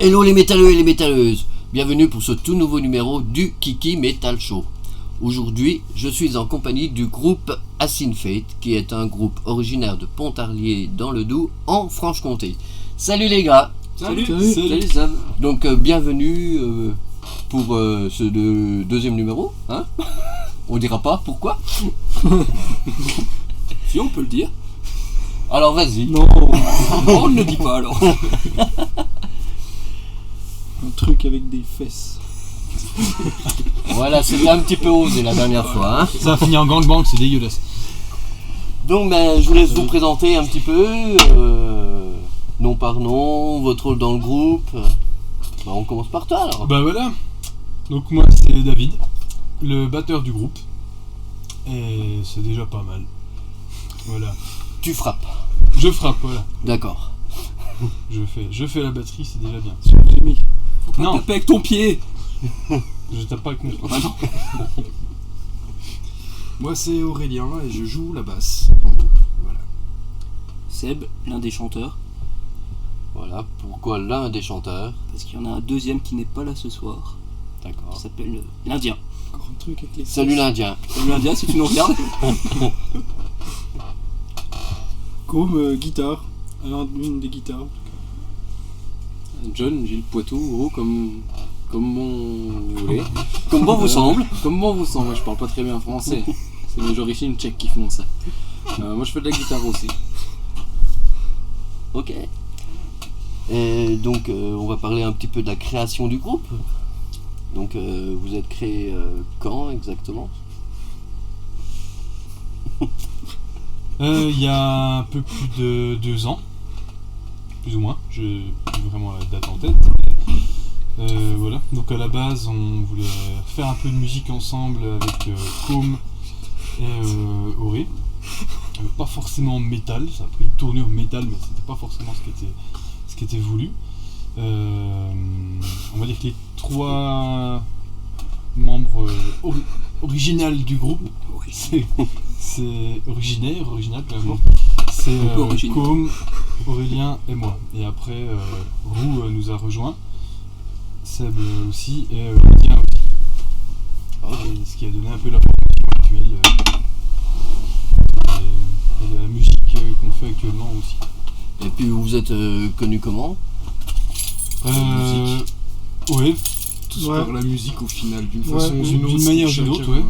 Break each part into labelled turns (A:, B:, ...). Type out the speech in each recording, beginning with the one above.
A: Hello les métalleux et les métalleuses, bienvenue pour ce tout nouveau numéro du Kiki Metal Show. Aujourd'hui, je suis en compagnie du groupe Acid Fate, qui est un groupe originaire de Pontarlier dans le Doubs, en Franche-Comté. Salut les gars.
B: Salut
A: Sam. Donc bienvenue pour ce deuxième numéro, hein. On dira pas pourquoi.
B: Si on peut le dire.
A: Alors vas-y.
C: Non,
B: On ne le dit pas alors.
C: un truc avec des fesses.
A: Voilà, c'était un petit peu osé la dernière fois, hein.
D: Ça a fini en gangbang, c'est dégueulasse.
A: Donc je vous laisse vous présenter un petit peu, nom par nom, votre rôle dans le groupe. On commence par toi alors.
D: Bah voilà. Donc moi c'est David, le batteur du groupe. Et c'est déjà pas mal. Voilà.
A: Tu frappes.
D: Je frappe, voilà.
A: D'accord.
D: Je fais la batterie, c'est déjà bien.
C: Jimmy.
B: Faut pas
D: Non.
B: taper avec ton pied.
D: Je tape pas avec mon pied.
B: Ah non.
E: Moi c'est Aurélien et je joue la basse. Voilà.
B: Seb, l'un des chanteurs,
A: Voilà, pourquoi l'un des chanteurs.
B: parce qu'il y en a un deuxième qui n'est pas là ce soir, qui
A: D'accord.
B: s'appelle l'Indien.
C: Encore un truc avec les fesses.
A: Salut l'Indien.
B: Salut l'Indien, si tu nous regardes.
C: Comme guitare. Alors, une des guitares.
E: John, Gilles Poitou, gros comme vous voulez.
A: Comme bon vous semble.
E: Comme bon vous semble, moi je parle pas très bien français. C'est les origines tchèques qui font ça. Moi je fais de la guitare aussi.
A: Ok. Et donc on va parler un petit peu de la création du groupe. Donc vous êtes créé quand exactement?
D: Il y a un peu plus de 2 ans. Plus ou moins. Je n'ai vraiment la date en tête. Voilà. Donc à la base on voulait faire un peu de musique ensemble avec Com et Auré. Pas forcément métal, ça a pris une tournure métal mais c'était pas forcément ce qui était voulu. On va dire que les 3 membres original du groupe, c'est original peu importe. C'est
B: Un peu original.
D: Com, Aurélien et moi. Et après Roux nous a rejoint, Seb aussi et Lydia aussi. Et ce qui a donné un peu la formation actuelle et la musique qu'on fait actuellement aussi.
A: Et puis vous êtes connu comment?
D: Ouais,
E: Tous
C: Ouais.
E: par la musique au final, d'une
C: Ouais,
E: façon ou d'une autre.
D: d'une manière ou
E: chacun-
D: d'une autre, ouais.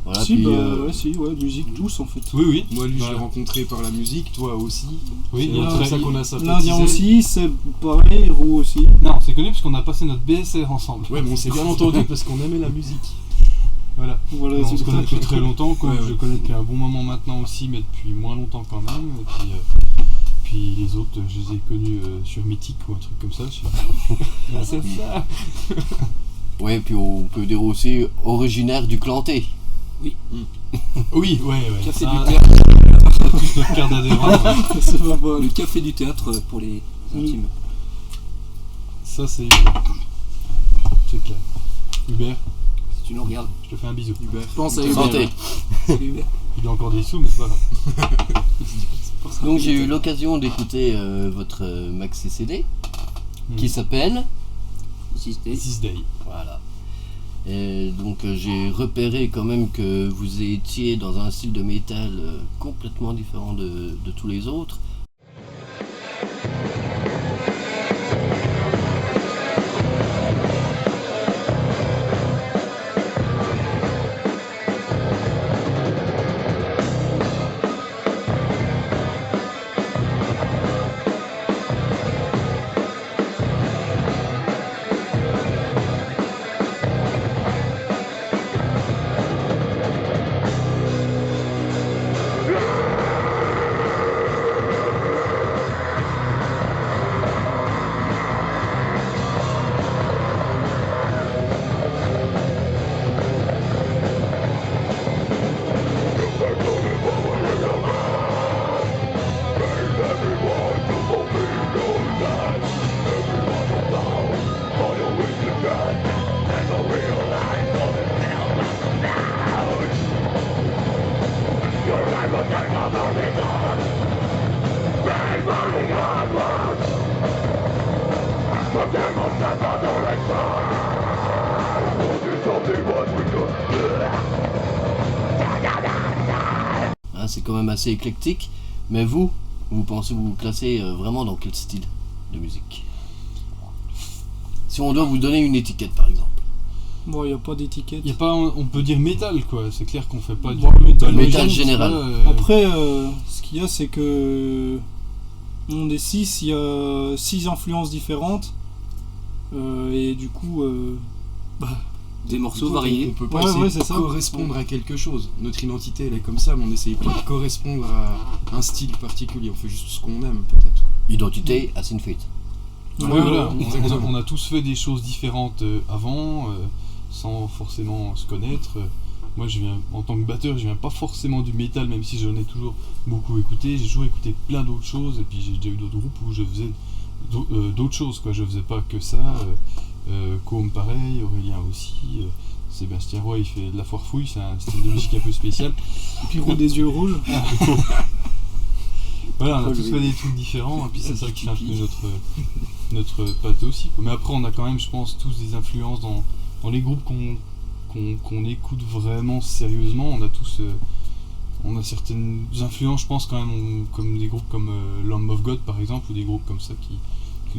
A: Voilà,
D: Ah,
C: Si,
A: puis,
C: ouais, musique douce en fait.
D: oui.
E: Moi lui je
D: Ouais.
E: l'ai rencontré par la musique, toi aussi.
D: Oui,
E: C'est
D: il y a
E: comme
D: très-
E: ça qu'on a sympathisé.
C: L'Indien aussi, c'est pareil, Roux aussi.
D: Non, c'est connu parce qu'on a passé notre BSR ensemble.
E: Ouais mais on s'est bien entendu parce qu'on aimait la musique.
D: Voilà.
C: Voilà,
D: On
C: c'est
D: se connaît
C: ça.
D: depuis très longtemps, comme
E: Ouais,
D: je
E: ouais.
D: le connais depuis un bon moment maintenant aussi, mais depuis moins longtemps quand même. Et puis les autres, je les ai connus sur Mythique ou un truc comme ça. C'est ça.
A: ouais, puis on peut dire aussi originaire du Clanté.
D: Oui, ouais.
B: Café
D: Ça,
B: du théâtre.
D: tous notre carte d'adhérent, ouais.
C: C'est pas mal.
B: Le café du théâtre pour les intimes.
D: Ça c'est Hubert. C'est clair. Hubert,
B: Si tu nous regardes.
D: je te fais un bisou.
E: Hubert.
B: Pense à
A: Santé.
B: Hubert. Salut Hubert.
D: Il a encore des sous, mais c'est pas grave.
A: Donc j'ai eu l'occasion d'écouter votre maxi CD qui s'appelle.
B: Insistez.
D: 6 Day.
A: Voilà. Et donc j'ai repéré quand même que vous étiez dans un style de métal complètement différent de tous les autres. Hein, c'est quand même assez éclectique. Mais vous pensez vous classer vraiment dans quel style de musique? Si on doit vous donner une étiquette par exemple.
C: Bon, il n'y a pas d'étiquette.
D: Y a pas, on peut dire métal quoi, c'est clair qu'on fait pas du
C: Bon,
D: métal
A: métal
D: moderne,
A: général.
D: c'est pas,
C: Après, ce qu'il y a, c'est que on est 6, il y a 6 influences différentes. Et du coup,
B: Des morceaux
F: On
B: variés.
F: peut pas
C: Ouais,
F: essayer
C: ouais,
F: de
C: c'est ça.
F: correspondre à quelque chose. Notre identité, elle est comme ça, mais on n'essaye pas de correspondre à un style particulier. On fait juste ce qu'on aime, peut-être.
A: Identité, Acid Fate.
D: Ouais,
C: Ouais,
D: voilà,
F: ouais,
D: on a tous fait des choses différentes avant, sans forcément se connaître. Moi, en tant que batteur, je viens pas forcément du métal, même si j'en ai toujours beaucoup écouté. J'ai toujours écouté plein d'autres choses, et puis j'ai déjà eu d'autres groupes où je faisais d'autres choses, quoi. Je faisais pas que ça. Côme pareil, Aurélien aussi. Sébastien Roy, il fait de la foire fouille, c'est un style de musique un peu spécial.
C: Pyro des yeux rouges.
D: Voilà, on a tous fait des trucs différents, et puis c'est ça qui fait un peu notre patte aussi, quoi. Mais après, on a quand même, je pense, tous des influences dans les groupes qu'on écoute vraiment sérieusement. On a certaines influences, je pense, quand même, comme des groupes comme Lamb of God, par exemple, ou des groupes comme ça qui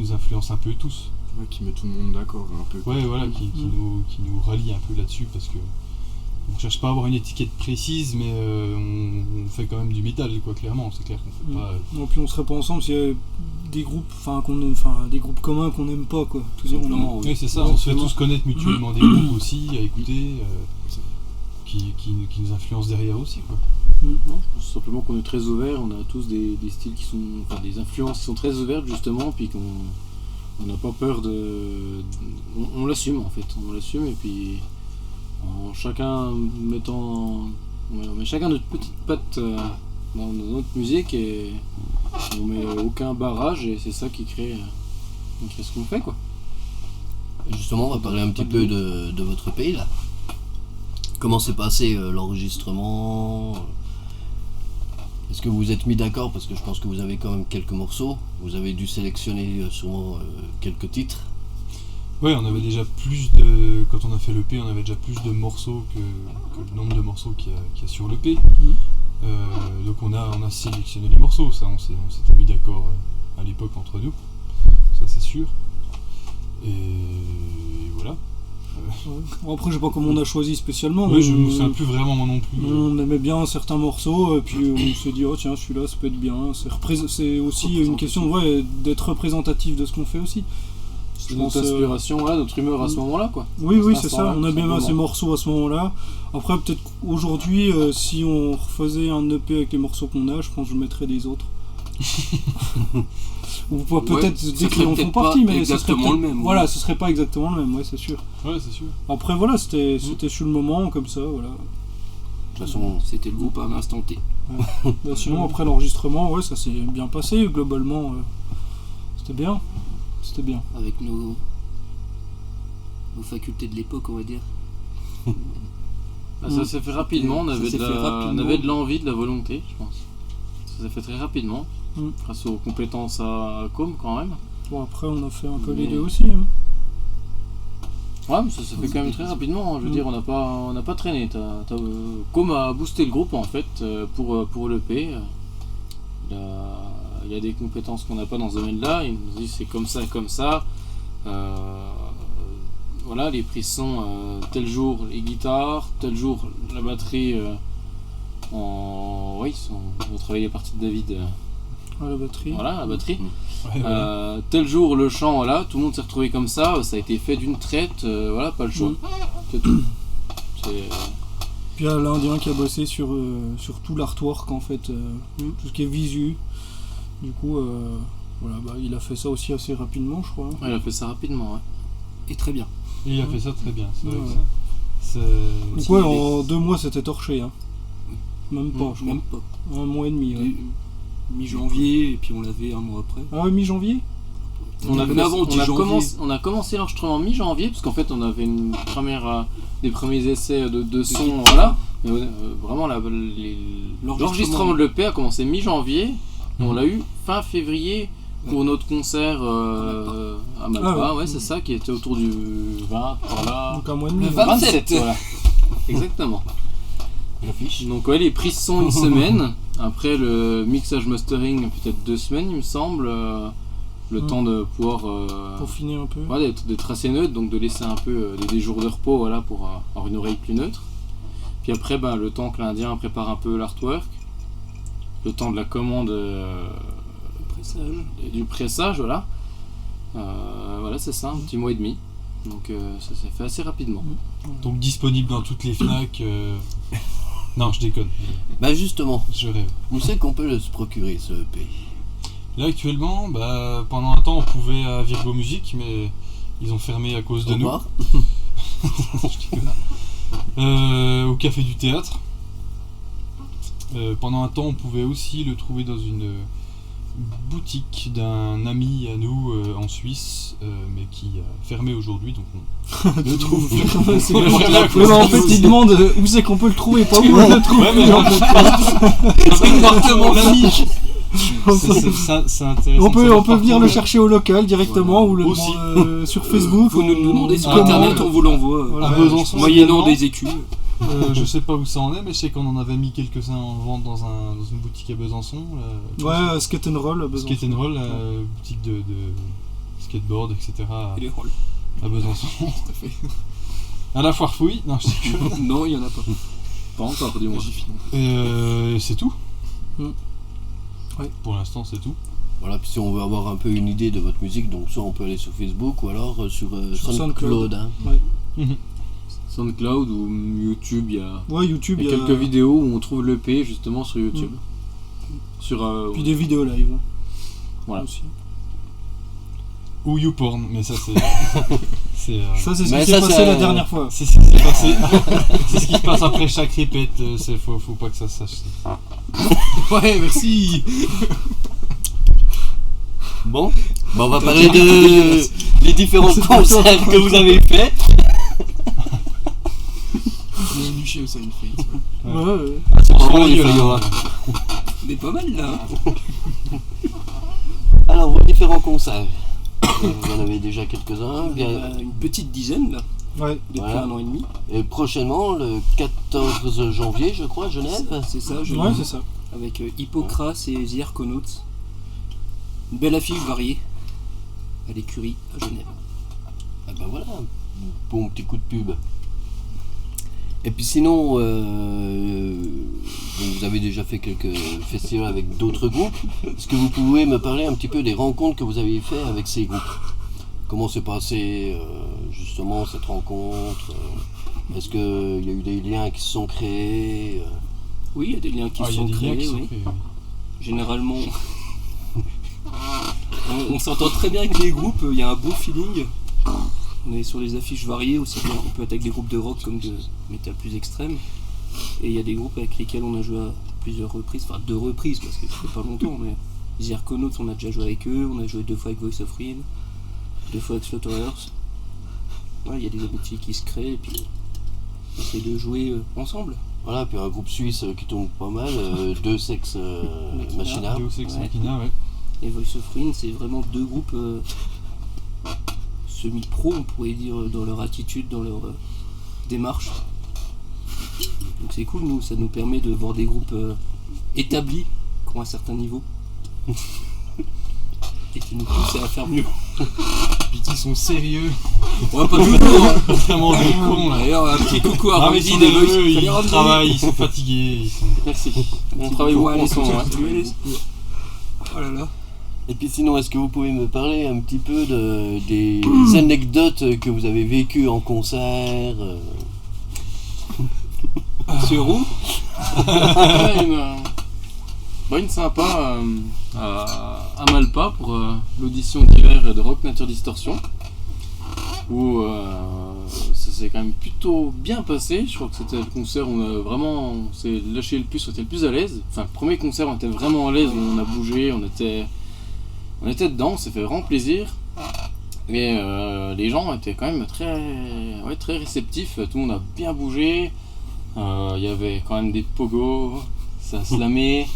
D: nous influencent un peu tous.
F: Ouais, qui met tout le monde d'accord, un peu.
D: Ouais, voilà, qui nous rallie un peu là-dessus, parce que on cherche pas à avoir une étiquette précise, mais on fait quand même du métal, quoi, clairement. C'est clair qu'on fait pas.
C: Non, puis on serait pas ensemble s'il y avait des groupes, des groupes communs qu'on n'aime pas, quoi. Tout
B: Simplement,
D: Oui,
B: oui.
D: c'est ça, on se fait tous connaître mutuellement des groupes aussi, à écouter, qui nous influencent derrière aussi, quoi.
E: Non, je pense simplement qu'on est très ouvert, on a tous des styles qui sont. Enfin, des influences qui sont très ouvertes, justement, puis on n'a pas peur de. On l'assume, en fait. On l'assume, et puis. En chacun mettant. On met chacun notre petite patte dans notre musique, et on met aucun barrage, et c'est ça qui crée ce qu'on fait, quoi.
A: Justement, on va parler un petit peu de votre pays là. Comment s'est passé l'enregistrement? Est-ce que vous vous êtes mis d'accord? Parce que je pense que vous avez quand même quelques morceaux. Vous avez dû sélectionner sûrement quelques titres.
D: Ouais, on avait déjà quand on a fait l'EP, on avait déjà plus de morceaux que le nombre de morceaux qu'il y a sur l'EP. Donc on a sélectionné les morceaux, ça, on s'était mis d'accord à l'époque entre nous, ça c'est sûr. Et voilà.
C: Bon, après, je sais pas comment on a choisi spécialement.
D: Ouais,
C: mais
D: je me souviens plus vraiment moi non plus.
C: on aimait bien certains morceaux, et puis on s'est dit, oh tiens, celui-là, ça peut être bien. C'est aussi une question d'être représentatif de ce qu'on fait aussi.
E: C'est
C: Je
E: notre
C: pense,
E: inspiration, voilà, notre humeur à ce moment-là, quoi.
C: Oui,
E: À
C: c'est
E: ce
C: ça,
E: moment-là,
C: on aime bien
E: simplement.
C: ces morceaux à ce moment-là. Après, peut-être qu'aujourd'hui, si on refaisait un EP avec les morceaux qu'on a, je pense que je mettrais des autres. Ou peut-être
B: ça
C: dès qu'ils
B: serait
C: en font
B: peut-être
C: partie,
B: pas
C: mais ce serait
B: exactement
C: peut-être-
B: le même,
C: Voilà,
B: ouais.
C: ce serait pas exactement le même, ouais, c'est sûr.
D: Ouais, c'est sûr.
C: Après, voilà, c'était sur le moment, comme ça, voilà.
A: De toute façon,
B: C'était le groupe à un instant T.
C: Bah, sinon, après l'enregistrement, ouais, ça s'est bien passé, globalement. C'était bien. C'était bien.
B: Avec nos facultés de l'époque, on va dire.
E: Ça s'est fait rapidement, on
B: Ça
E: avait,
B: s'est
E: de
B: fait
E: la,
B: rapidement.
E: on avait de l'envie, de la volonté, je pense. Ça s'est fait très rapidement,
C: Mm.
E: grâce aux compétences à Com quand même.
C: Bon, après, on a fait un peu les
E: Mais-
C: deux aussi. Hein.
E: Ouais, mais ça s'est fait quand même très rapidement, hein. Je veux dire, on n'a pas traîné. Com a boosté le groupe en fait pour l'EP. Il y a des compétences qu'on n'a pas dans ce domaine-là. Il nous dit c'est comme ça, comme ça. Voilà, les prises sont tel jour les guitares, tel jour la batterie. Oui, on va travailler la partie de David.
C: À la batterie.
E: Voilà, la batterie.
D: Ouais, voilà.
E: Tel jour le chant, voilà, tout le monde s'est retrouvé comme ça. Ça a été fait d'une traite, voilà, pas le choix. C'est tout. C'est,
C: Puis il y a l'Indien qui a bossé sur tout l'artwork, en fait, tout ce qui est visu. Du coup, voilà, bah, il a fait ça aussi assez rapidement, je crois.
E: ouais, il a fait ça rapidement, ouais.
B: Et très bien.
D: Et il a fait ça très bien, c'est vrai
C: Ouais.
D: que ça.
C: Donc
B: Si,
C: ouais,
B: il
C: en 2 mois, c'était torché. Hein. Même pas, je crois.
B: Même pas.
C: 1 mois et demi, ouais.
B: Mi-janvier, et puis on l'avait un mois après.
C: Ah ouais, mi-janvier.
E: On a,
B: Même
E: fait-
B: avant, 10 janvier.
E: on a commencé l'enregistrement mi-janvier, parce qu'en fait on avait des premiers essais de son, voilà. Mais, vraiment, l'enregistrement de l'EP a commencé mi-janvier, et on l'a eu fin février pour notre concert à Malpa,
C: Ah ouais.
E: ouais, c'est ça, qui était autour du 20, voilà.
C: Donc 1 mois et demi.
B: Le
C: ouais.
B: 27,
E: voilà. Exactement.
A: L'affiche.
E: Donc ouais, les prises sont une semaine. Après le mixage mastering, peut-être 2 semaines il me semble. Le temps de pouvoir
C: Peaufiner un peu.
E: ouais, d'être assez neutre, donc de laisser un peu des jours de repos voilà, pour avoir une oreille plus neutre. Puis après le temps que l'Indien prépare un peu l'artwork, le temps de la commande et du pressage, voilà. Voilà, c'est ça, un petit mois et demi. Donc ça s'est fait assez rapidement.
D: Donc disponible dans toutes les FNAC. Non, je déconne.
A: Bah justement,
D: Je rêve.
A: où c'est qu'on peut se procurer ce EP?
D: Là actuellement, pendant un temps on pouvait à Virgo Music, mais ils ont fermé à cause de
A: Au
D: nous.
A: revoir.
D: Je déconne. Au Café du Théâtre. Pendant un temps on pouvait aussi le trouver dans une boutique d'un ami à nous en Suisse, mais qui a fermé aujourd'hui, donc on le trouve.
C: C'est
D: On
C: bien.
D: aimerait bien que
C: Ouais, mais en
D: ça
C: fait,
D: aussi.
C: il demande où c'est qu'on peut le trouver, pas où on le trouve.
D: Ouais, mais en fait,
A: Exactement.
D: l'ami. C'est intéressant.
C: On
D: de
C: peut
D: savoir
C: venir
D: partout.
C: le chercher au local directement ou le
D: Aussi.
C: demander, sur Facebook.
B: Faut nous
C: ou-
B: demander sur
C: comment.
B: internet, on vous l'envoie.
C: Voilà.
D: À Besançon,
B: Moyennant
D: également.
B: des écus.
D: Je sais pas où ça en est, mais je sais qu'on en avait mis quelques-uns en vente dans une boutique à Besançon.
C: Ouais, skate and roll. à Besançon.
D: Skate and Roll, boutique de skateboard, etc.
B: Et les rôles.
D: à Besançon. À la foire fouille. Non, je sais que...
B: Non, il y en a pas.
E: Pas encore du moins.
B: J'ai fini.
D: C'est tout.
C: Ouais.
D: Pour l'instant, c'est tout.
A: Voilà, puis si on veut avoir un peu une idée de votre musique, donc soit on peut aller sur Facebook ou alors sur
C: Sur
A: SoundCloud. Hein.
E: SoundCloud ou YouTube, il y a,
C: Ouais, YouTube,
E: il y a quelques vidéos où on trouve l'EP justement sur YouTube. Sur,
C: Puis des vidéos live.
E: Voilà.
C: Aussi.
D: Ou YouPorn, mais ça c'est. c'est
C: Ça, c'est ce
A: Mais
C: qui
A: ça,
C: s'est passé
A: c'est,
C: la dernière fois.
D: c'est ce qui s'est passé. C'est ce qui se passe après chaque répète. Faut pas que ça se sache.
F: Ouais, merci.
A: Bon, on va parler de les différents concerts que vous avez faits.
F: On est niché au Seinfeld.
C: Ouais.
A: C'est
D: vraiment
A: les
D: violent.
A: Fayora.
B: On est pas mal là.
A: Alors, vos différents concerts. Vous en avez déjà quelques-uns. Bien.
B: Une petite dizaine là,
C: Ouais.
B: depuis
A: Voilà.
B: 1 an et demi.
A: Et prochainement, le 14 janvier, je crois, à Genève.
B: C'est ça, je
C: Ouais, c'est ça.
B: avec Hippocras et The Arconauts. Une belle affiche variée à l'écurie à Genève.
A: Ah ben voilà, bon petit coup de pub. Et puis sinon, vous avez déjà fait quelques festivals avec d'autres groupes. Est-ce que vous pouvez me parler un petit peu des rencontres que vous avez faites avec ces groupes? Comment s'est passé justement cette rencontre? Est-ce qu'il y a eu des liens qui se sont créés?
B: Oui, il y a des liens qui
D: Il
B: se
D: y a
B: sont
D: des liens
B: créés,
D: qui sont
B: oui.
D: faits. Oui.
B: Généralement, on s'entend très bien avec les groupes, il y a un bon feeling. On est sur des affiches variées, aussi bien on peut être avec des groupes de rock comme de métal plus extrême. Et il y a des groupes avec lesquels on a joué à plusieurs reprises, enfin 2 reprises parce que ça fait pas longtemps, mais The Arconauts on a déjà joué avec eux, on a joué 2 fois avec Voice of Rin, 2 fois avec Slaughterhouse. Ouais, il y a des amitiés qui se créent et puis on essaie de jouer ensemble.
A: Voilà, puis un groupe suisse qui tourne pas mal, Deux Sexes Machina.
D: Deus Ex
B: Ouais.
D: Machina, ouais.
B: Et Voice of Rin, c'est vraiment 2 groupes semi-pro, on pourrait dire, dans leur attitude, dans leur démarche. Donc c'est cool, nous, ça nous permet de voir des groupes établis, qui ont un certain niveau. Et qui nous poussent à faire mieux.
F: Puis qui sont sérieux.
B: Ouais, pas toujours, hein.
D: Vraiment des cons là.
B: D'ailleurs, un petit coucou à
D: Ah, mais ils
B: Ramzi
D: sont
B: des
D: nerveux,
B: Voice. Salut,
D: ils
B: Ramzi.
D: travaillent, ils sont fatigués. Ils sont...
E: Merci. On travaille beaucoup ensemble. Ouais.
B: Oh là là.
A: Et puis sinon, est-ce que vous pouvez me parler un petit peu des anecdotes que vous avez vécues en concert?
B: Monsieur Roux.
E: Une sympa à Malpa pour l'audition d'hiver de Rock Nature Distortion où ça s'est quand même plutôt bien passé. Je crois que c'était le concert où on s'est lâché le plus, on était le plus à l'aise. Enfin, le premier concert on était vraiment à l'aise, où on a bougé, on était dedans, on s'est fait vraiment plaisir. Mais les gens étaient quand même très réceptifs, tout le monde a bien bougé. Il y avait quand même des pogos, ça slamait.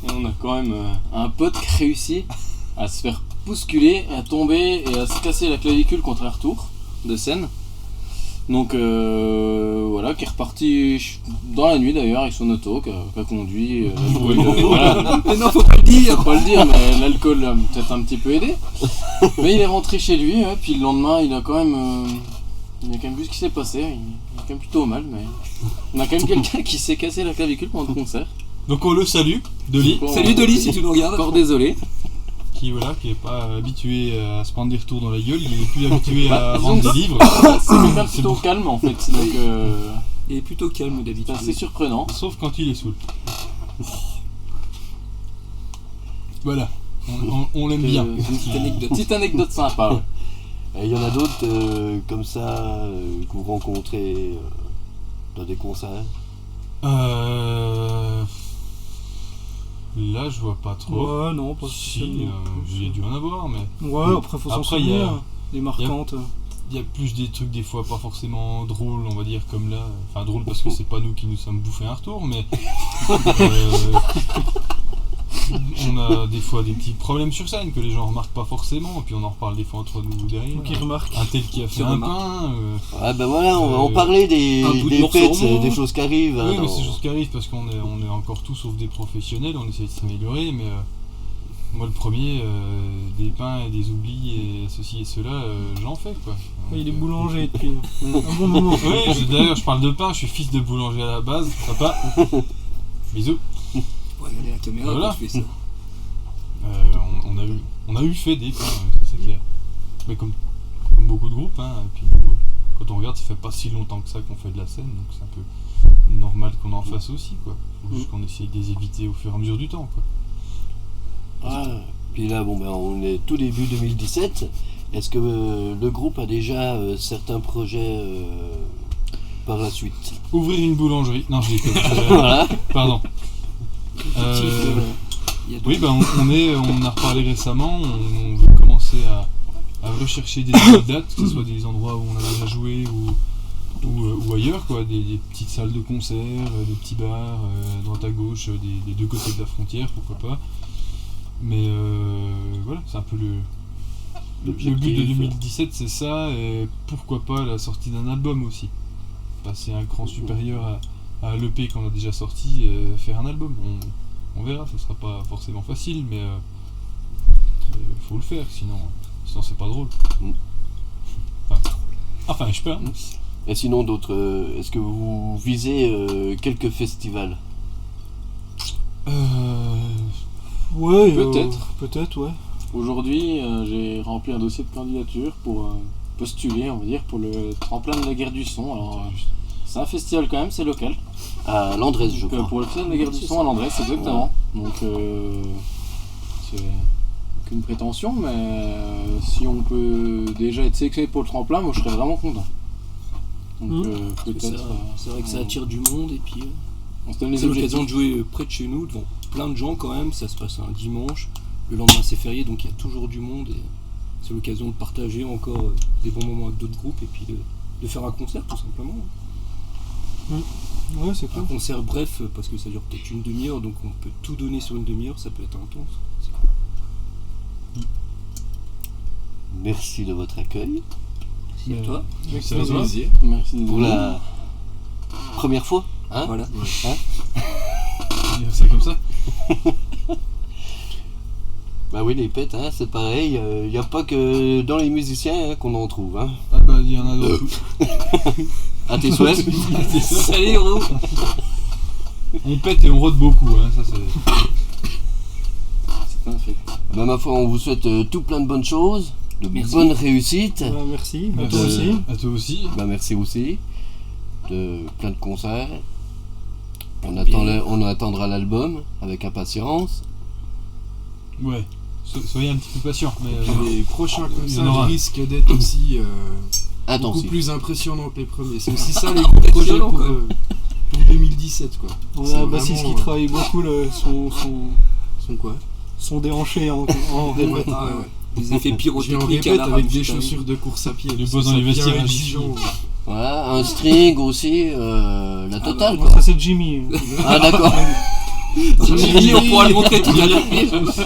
E: Et on a quand même un pote qui a réussi à se faire bousculer, à tomber et à se casser la clavicule contre un retour de scène. Donc voilà, qui est reparti dans la nuit d'ailleurs avec son auto, qui a conduit. L'alcool, voilà.
B: Mais non, faut pas le dire.
E: Faut pas le dire, mais l'alcool l'a peut-être un petit peu aidé. Mais il est rentré chez lui, ouais, puis le lendemain, il a quand même vu ce qui s'est passé. Il est quand même plutôt mal, mais on a quand même quelqu'un qui s'est cassé la clavicule pendant le concert.
D: Donc on le salue, Dolly,
B: Salut Dolly si tu nous regardes.
E: Encore désolé.
D: qui est pas habitué à se prendre des retours dans la gueule, il est plus habitué à
E: disons
D: vendre
E: que
D: des livres.
E: C'est quelqu'un de plutôt calme en fait, donc
B: Il est plutôt calme
E: c'est
B: d'habitude.
E: assez surprenant.
D: Sauf quand il est saoul. Voilà, on l'aime bien.
E: Petite anecdote sympa. Ouais.
A: Et il y en a d'autres comme ça que vous rencontrez dans des concerts.
D: Là, je vois pas trop.
C: Ouais, non, pas
D: Si,
C: spécialement.
D: j'ai dû en avoir, mais
C: Ouais, après, faut s'en
D: Après, il y a-
C: souvenir. Les marquantes.
D: il y a plus des trucs des fois pas forcément drôles, on va dire, comme là. Enfin, drôle parce que c'est pas nous qui nous sommes bouffés un retour, mais on a des fois des petits problèmes sur scène que les gens remarquent pas forcément, et puis on en reparle des fois entre nous derrière.
C: Qui remarque.
D: Un tel qui a fait
B: Qui
D: un
B: remarque.
D: pain.
A: Ah ben voilà, on parlait des
B: un bout de
A: pets,
B: morceau, moi.
A: des choses qui arrivent.
D: Oui,
A: hein,
D: mais
A: dans-
D: c'est des choses qui arrivent parce qu'on est encore tous sauf des professionnels, on essaie de s'améliorer, mais moi le premier, des pains et des oublis et ceci et cela, j'en fais quoi. Donc,
C: Il est boulanger depuis un bon moment.
D: Oui, d'ailleurs je parle de pain, je suis fils de boulanger à la base, papa. Bisous.
B: Ouais, regardez la caméra
D: Voilà.
B: quand tu fais ça.
D: On a eu fait des pains, ça c'est clair. Mais comme beaucoup de groupes, hein, et puis quand on regarde, ça fait pas si longtemps que ça qu'on fait de la scène, donc c'est un peu normal qu'on en fasse aussi quoi. Faut juste qu'on essaye de les éviter au fur et à mesure du temps quoi.
A: Ah, puis là, bon ben on est tout début 2017. Est-ce que le groupe a déjà certains projets par la suite?
D: Ouvrir une boulangerie. Non, je déconne.
A: Voilà.
D: Pardon.
B: Il y a
D: Oui,
B: deux-
D: on a reparlé récemment. On veut commencer à rechercher des nouvelles dates, que ce soit des endroits où on a déjà joué ou ailleurs, quoi. Des petites salles de concert, des petits bars, droite à gauche, des deux côtés de la frontière, pourquoi pas. Mais voilà, c'est un peu le but de 2017, c'est ça, et pourquoi pas la sortie d'un album aussi. Passer un cran supérieur à l'EP qu'on a déjà sorti, faire un album. On verra, ça sera pas forcément facile, mais faut le faire, sinon c'est pas drôle. Enfin, je peux. Hein.
A: Et sinon d'autres, est-ce que vous visez quelques festivals?
C: Ouais,
E: Peut-être.
C: ouais.
E: Aujourd'hui, j'ai rempli un dossier de candidature pour postuler, on va dire, pour le tremplin de la guerre du son. Alors, c'est un festival quand même, c'est local.
A: À Landrez, je
E: Donc,
A: crois.
E: pour le festival de la guerre du son à Landrez, exactement. Donc, c'est aucune prétention, mais si on peut déjà être sélectionné pour le tremplin, moi je serais vraiment content. Donc,
B: Parce que
E: peut-être.
B: c'est vrai que ça attire du monde et puis
E: On se donne les
B: c'est l'occasion
E: objectifs.
B: de jouer près de chez nous devant plein de gens quand même. Ça se passe un dimanche, le lendemain c'est férié donc il y a toujours du monde et c'est l'occasion de partager encore des bons moments avec d'autres groupes et puis de faire un concert tout simplement.
C: Ouais, c'est
B: Un
C: cool.
B: concert bref parce que ça dure peut-être une demi-heure donc on peut tout donner sur une demi-heure, ça peut être intense. C'est cool.
A: Merci de votre accueil.
B: Merci à toi.
C: Avec
D: Ça
C: plaisir.
D: va.
E: Plaisir. Merci de
A: Pour
E: venir.
A: la première fois, hein?
B: Voilà.
D: Dire ça comme ça.
A: Bah oui, les pets, hein, c'est pareil. Il n'y a pas que dans les musiciens hein, qu'on en trouve. Hein.
D: Ah bah, il y en a dans tout.
A: À tes souhaits.
D: C'est ça.
B: Salut héros.
D: On pète et on rôde beaucoup, hein, ça c'est.
E: C'est un fait.
A: Bah ma foi, on vous souhaite tout plein de bonnes choses, de
B: Merci.
A: bonnes réussites.
C: Bah, merci. À
D: Merci.
C: toi aussi.
D: À toi aussi.
A: Bah merci aussi. De plein de concerts. On attendra l'album avec impatience.
D: Ouais. Soyez un petit peu patient, mais
F: Les prochains
D: Il y en aura.
F: concerts risquent d'être aussi beaucoup
A: Intensif.
F: plus impressionnants que les premiers. C'est aussi ça les gros projets
B: violent,
F: pour,
B: quoi.
F: pour 2017 quoi.
C: On
F: C'est
C: a Bassis
F: vraiment,
C: qui travaille beaucoup
F: Son quoi
C: son déhanché en répète.
F: Ah ouais.
B: Les effets
F: Je viens en
B: pyrotechniques à
F: répète
B: la
F: avec des
B: Rammstein.
F: chaussures de course à pied.
D: Le
F: parce
D: boss
F: que
D: dans
F: ça
D: les vestiaires,
F: devient
D: un
F: exigeant.
A: Voilà, un string aussi, la totale
C: Bon,
A: quoi.
C: ça c'est Jimmy.
A: Ah d'accord.
B: Jimmy, on pourra le montrer tout à l'heure.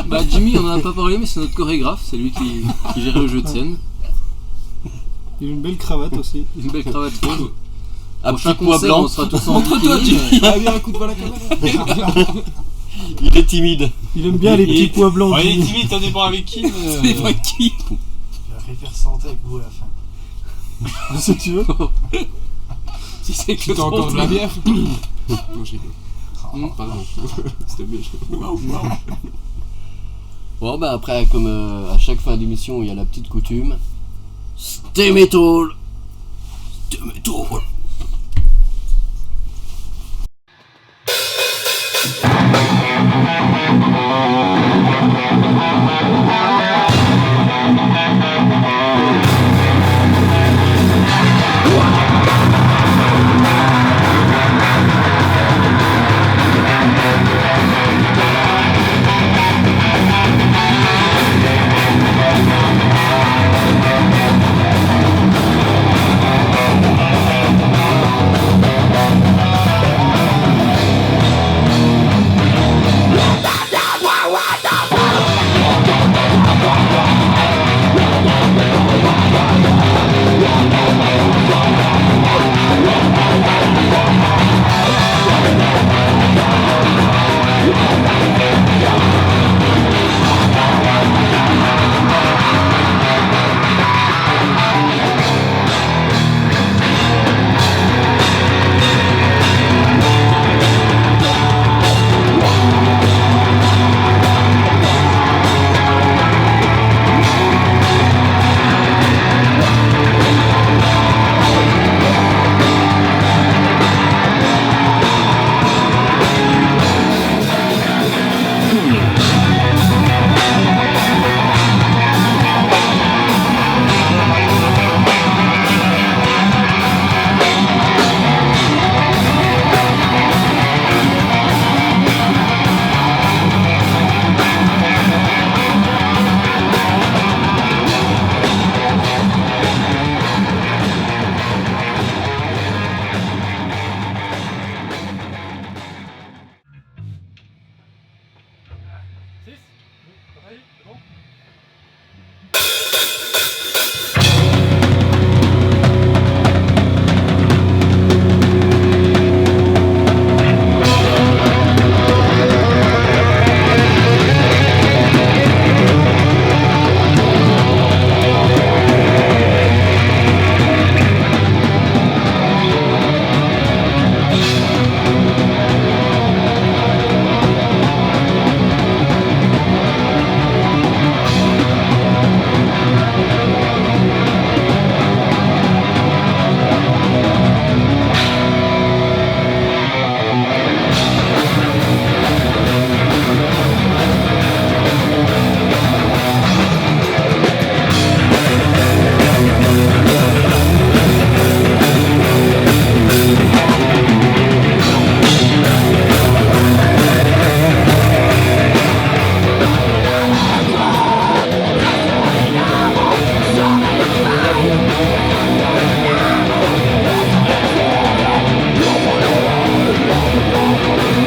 G: Bah Jimmy, on en a pas parlé, mais c'est notre chorégraphe, c'est lui qui gère le jeu de scène.
C: Il a une belle cravate aussi.
E: Une belle cravate rose.
A: Un
E: Prochain
A: petit pois
E: concert,
A: blanc.
E: on sera tous en
B: Entre toi,
E: bikini.
F: Ah bien un coup de balle à la caméra.
A: Il est timide.
C: Il aime bien les petits pois blancs.
D: Ouais, il est
C: du-
D: timide, ça dépend avec qui.
B: C'est vrai qui
G: Il va faire santé avec vous à la fin.
C: Si tu veux.
B: Si c'est que
F: Tu t'as encore de la bière Non, je rigole. Pardon. C'était méchant.
A: Bon, bah après, comme à chaque fin d'émission, il y a la petite coutume. Stay metal. Stay metal.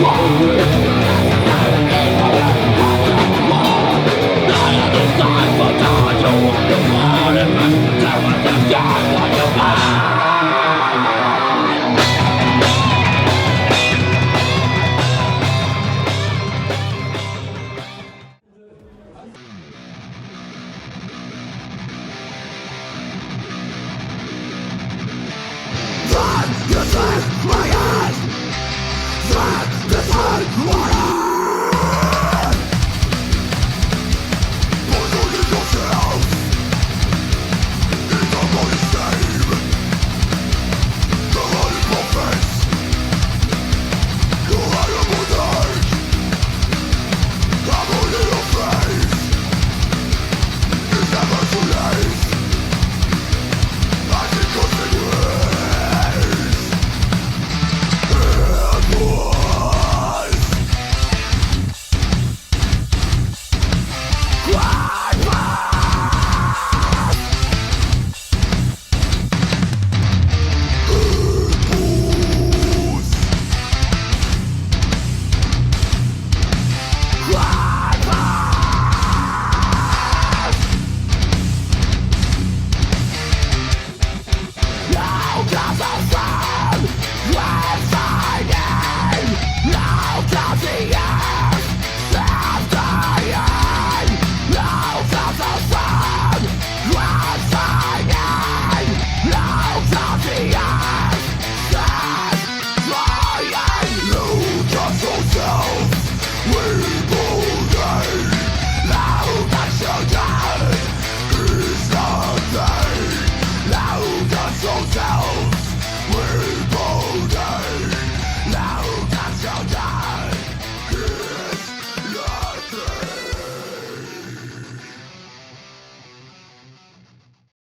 H: Wow.